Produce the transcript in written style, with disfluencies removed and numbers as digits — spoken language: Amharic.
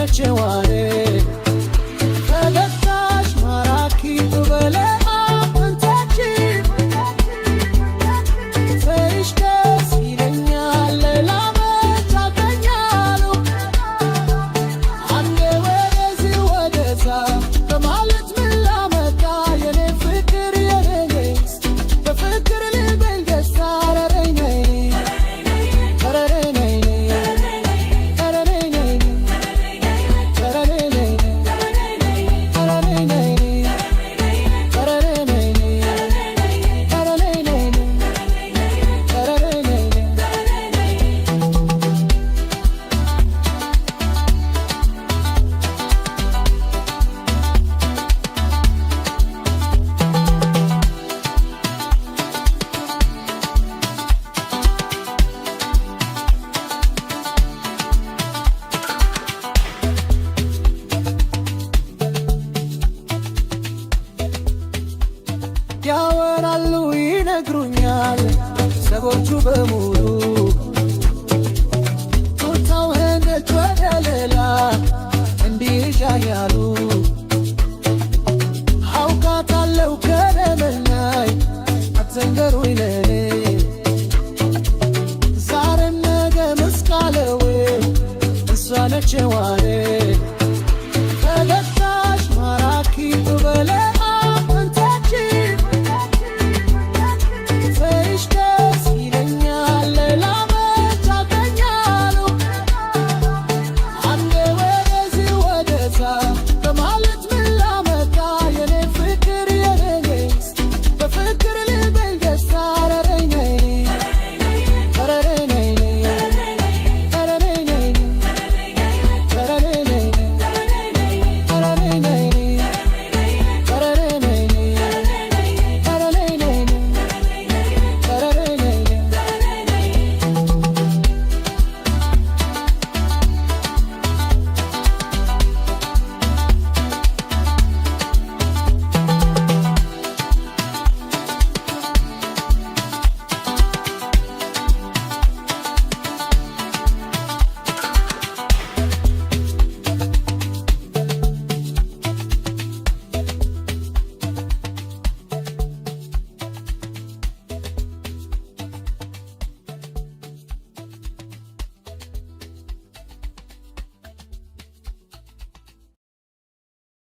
ነችዋኔ ፈገግታሽ ማራኪ በለ አንተቺ ፍቅርሽ ደስ ይለኛል ላመት አገኛሉ አንዴ ወደዚህ ወደዛ በማለት ምን ላመጣ የኔ ፍቅር የኔስ በፍቅር ልቤን ገዝታ ያወራሉ ይነግሩኛል ሰዎቹ በሙሉ ቶታው ሄደች ወደ ሌላ እንዲህ ያሉ አውቃታለሁ ከደመናይ አትንገሩኝ ለኔ ዛሬም ነገ መስቃለው እሷ ነች ዋኔ